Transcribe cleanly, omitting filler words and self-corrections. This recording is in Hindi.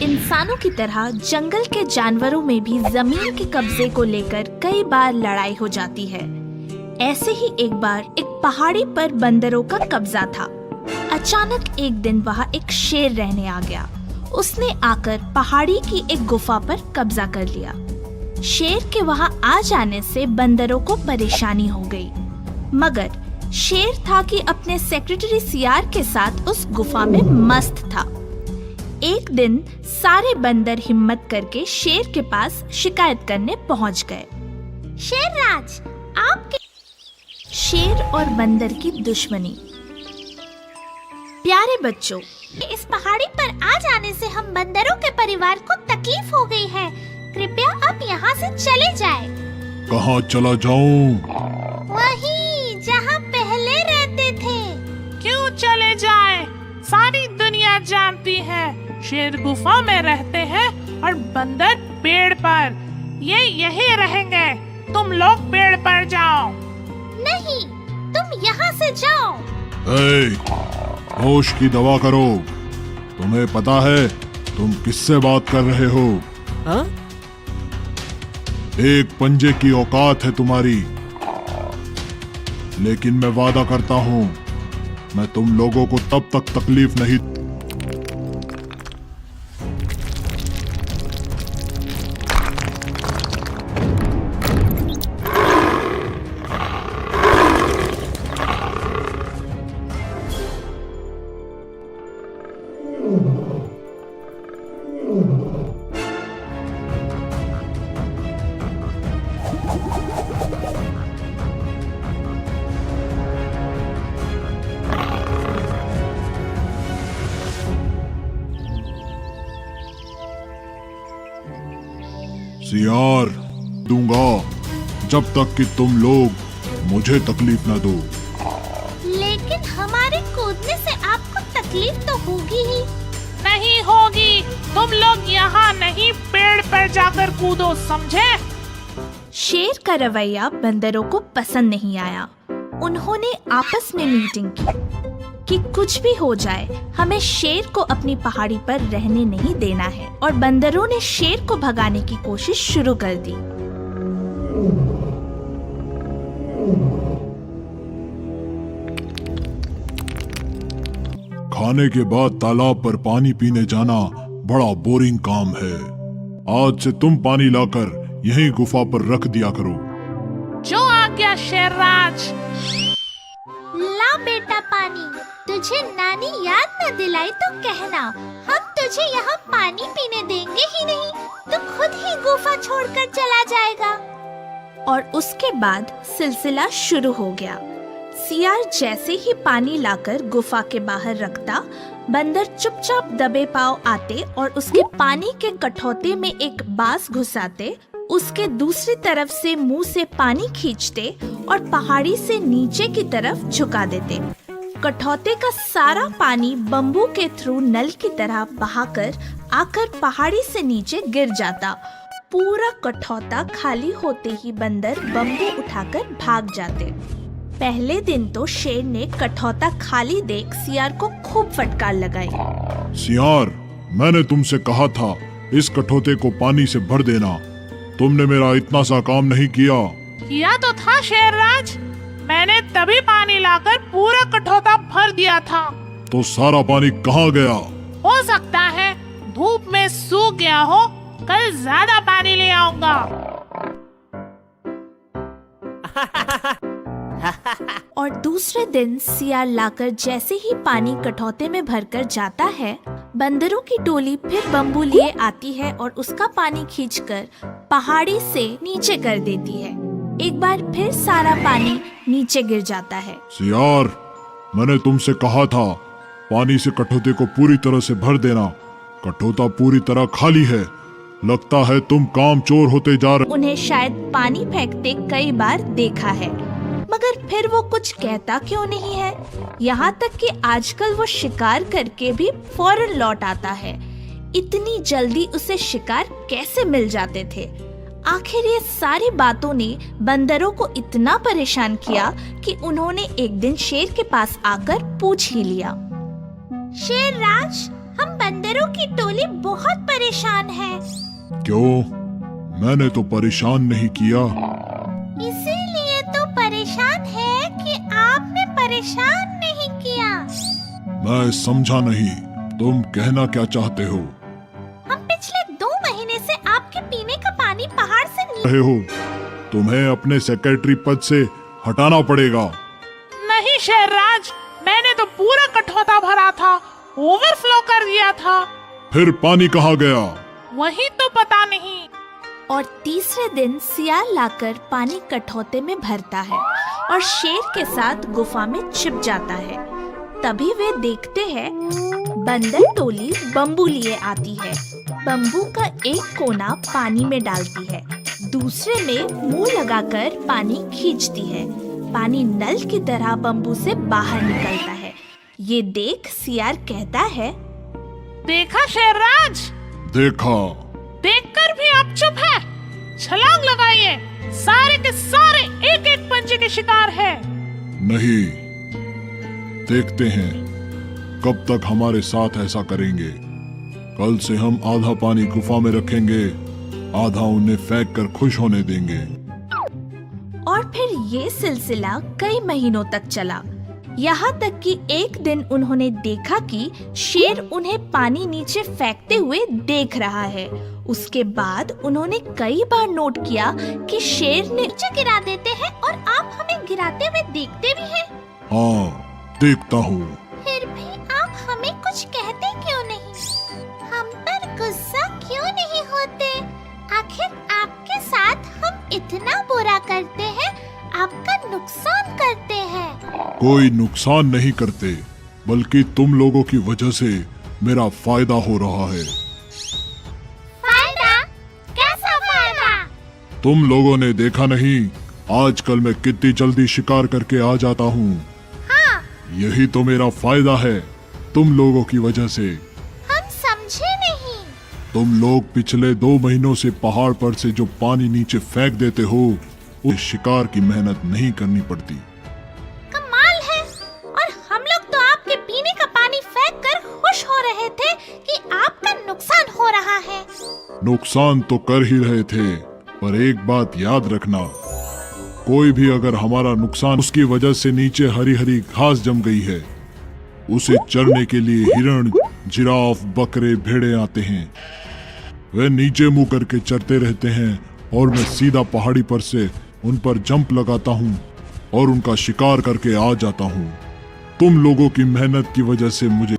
इंसानों की तरह जंगल के जानवरों में भी जमीन के कब्जे को लेकर कई बार लड़ाई हो जाती है। ऐसे ही एक बार एक पहाड़ी पर बंदरों का कब्जा था। अचानक एक दिन वहाँ एक शेर रहने आ गया। उसने आकर पहाड़ी की एक गुफा पर कब्जा कर लिया। शेर के वहाँ आ जाने से बंदरों को परेशानी हो गई, मगर शेर था कि अपने सेक्रेटरी सियार के साथ उस गुफा में मस्त था। एक दिन सारे बंदर हिम्मत करके शेर के पास शिकायत करने पहुंच गए। शेर राज, आपके शेर और बंदर की दुश्मनी। प्यारे बच्चों, इस पहाड़ी पर आ जाने से हम बंदरों के परिवार को तकलीफ हो गई है। कृपया आप यहाँ से चले जाएं। कहाँ चला जाऊँ? वहीं जहाँ पहले रहते थे। क्यों चले जाए? सारी दुनिया जानती है शेर गुफा में रहते हैं और बंदर पेड़ पर। ये यही रहेंगे। तुम लोग पेड़ पर जाओ। नहीं, तुम यहाँ से जाओ। होश की दवा करो। तुम्हें पता है तुम किससे बात कर रहे हो? हाँ? एक पंजे की औकात है तुम्हारी, लेकिन मैं वादा करता हूं मैं तुम लोगों को तब तक तकलीफ नहीं। सियार दूंगा जब तक कि तुम लोग मुझे तकलीफ न दो। लेकिन हमारे कूदने से आपको तकलीफ तो होगी ही। नहीं होगी। तुम लोग यहाँ नहीं, पेड़ पर जाकर कूदो, समझे? शेर का रवैया बंदरों को पसंद नहीं आया। उन्होंने आपस में मीटिंग की कि कुछ भी हो जाए हमें शेर को अपनी पहाड़ी पर रहने नहीं देना है, और बंदरों ने शेर को भगाने की कोशिश शुरू कर दी। खाने के बाद तालाब पर पानी पीने जाना बड़ा बोरिंग काम है। आज से तुम पानी लाकर यहीं गुफा पर रख दिया करो। जो आज्ञा शेर राज। ला बेटा पानी। तुझे नानी याद न दिलाई तो कहना, हम तुझे यहाँ पानी पीने देंगे ही नहीं। तू खुद ही गुफा छोड़कर चला जाएगा। और उसके बाद सिलसिला शुरू हो गया। सियार जैसे ही पानी लाकर गुफा के बाहर रखता, बंदर चुपचाप दबे पांव आते और उसके पानी के कठौते में एक बांस घुसाते, उसके दूसरी तरफ से मुंह से पानी खींचते और पहाड़ी से नीचे की तरफ झुका देते। कठौते का सारा पानी बम्बू के थ्रू नल की तरह बहाकर आकर पहाड़ी से नीचे गिर जाता। पूरा कठौता खाली होते ही बंदर बम्बू उठाकर भाग जाते। पहले दिन तो शेर ने कठौता खाली देख सियार को खूब फटकार लगाई। सियार, मैंने तुमसे कहा था इस कठौते को पानी से भर देना। तुमने मेरा इतना सा काम नहीं किया। किया तो था शेर राज। मैंने तभी पानी लाकर पूरा कठौता भर दिया था। तो सारा पानी कहाँ गया? हो सकता है धूप में सूख गया हो। कल ज्यादा पानी ले आऊंगा। और दूसरे दिन सियार लाकर जैसे ही पानी कठौते में भरकर जाता है, बंदरों की टोली फिर बम्बू लिए आती है और उसका पानी खींचकर पहाड़ी से नीचे कर देती है। एक बार फिर सारा पानी नीचे गिर जाता है। सियार, मैंने तुमसे कहा था पानी से कठौते को पूरी तरह से भर देना। कठौता पूरी तरह खाली है। लगता है तुम काम चोर होते जा रहे। उन्हें शायद पानी फेंकते कई बार देखा है, मगर फिर वो कुछ कहता क्यों नहीं है। यहाँ तक कि आजकल वो शिकार करके भी फौरन लौट आता है। इतनी जल्दी उसे शिकार कैसे मिल जाते थे? आखिर ये सारी बातों ने बंदरों को इतना परेशान किया कि उन्होंने एक दिन शेर के पास आकर पूछ ही लिया। शेर राज, हम बंदरों की टोली बहुत परेशान है। क्यों? मैंने तो परेशान नहीं किया। इसीलिए तो परेशान है कि आपने परेशान नहीं किया। मैं समझा नहीं, तुम कहना क्या चाहते हो? हम पिछले 2 महीने से आपके पीने का पानी पहाड़ से रहे हो, तुम्हें अपने सेक्रेटरी पद से हटाना पड़ेगा। नहीं शेरराज, मैंने तो पूरा कठौता भरा था, ओवरफ्लो कर दिया था। फिर पानी कहाँ गया? वही तो पता नहीं। और तीसरे दिन सियार लाकर पानी कठौते में भरता है और शेर के साथ गुफा में छिप जाता है। तभी वे देखते हैं बंदर टोली बम्बू लिए आती है। बम्बू का एक कोना पानी में डालती है, दूसरे में मुंह लगाकर पानी खींचती है। पानी नल की तरह बम्बू से बाहर निकलता है। ये देख सियार कहता है, देखा शेरराज? देखा। देखकर भी आप चुप है? छलांग लगाइए, सारे के सारे एक एक पंजे के शिकार हैं। नहीं, देखते हैं कब तक हमारे साथ ऐसा करेंगे। कल से हम आधा पानी गुफा में रखेंगे, आधा उन्हें फेंक कर खुश होने देंगे। और फिर ये सिलसिला कई महीनों तक चला। यहाँ तक कि एक दिन उन्होंने देखा कि शेर उन्हें पानी नीचे फेंकते हुए देख रहा है। उसके बाद उन्होंने कई बार नोट किया कि शेर ने नीचे गिरा देते हैं और आप हमें गिराते हुए देखते भी हैं। हाँ, देखता हूँ। फिर भी आप हमें कुछ कहते क्यों नहीं? हम पर गुस्सा क्यों नहीं होते? आखिर आपके साथ हम इतना बुरा करते हैं, आपका नुकसान करते हैं। कोई नुकसान नहीं करते, बल्कि तुम लोगों की वजह से मेरा फायदा हो रहा है। फायदा? कैसा फायदा? तुम लोगों ने देखा नहीं, आजकल मैं कितनी जल्दी शिकार करके आ जाता हूँ। हाँ, यही तो मेरा फायदा है, तुम लोगों की वजह से। हम समझे नहीं। तुम लोग पिछले 2 महीनों से पहाड़ पर से जो पानी नीचे फेंक देते हो, उस शिकार की मेहनत नहीं करनी पड़ती। कमाल है। और हम लोग तो आपके पीने का पानी फेंक कर खुश हो रहे थे कि आपका नुकसान हो रहा है। नुकसान तो कर ही रहे थे, पर एक बात याद रखना, कोई भी अगर हमारा नुकसान उसकी वजह से नीचे हरी हरी घास जम गई है, उसे चरने के लिए हिरण, जिराफ, बकरे, भेड़े आते हैं। वे नीचे मुंह करके चरते रहते हैं और मैं सीधा पहाड़ी पर से उन पर जंप लगाता हूँ और उनका शिकार करके आ जाता हूँ। तुम लोगों की मेहनत की वजह से मुझे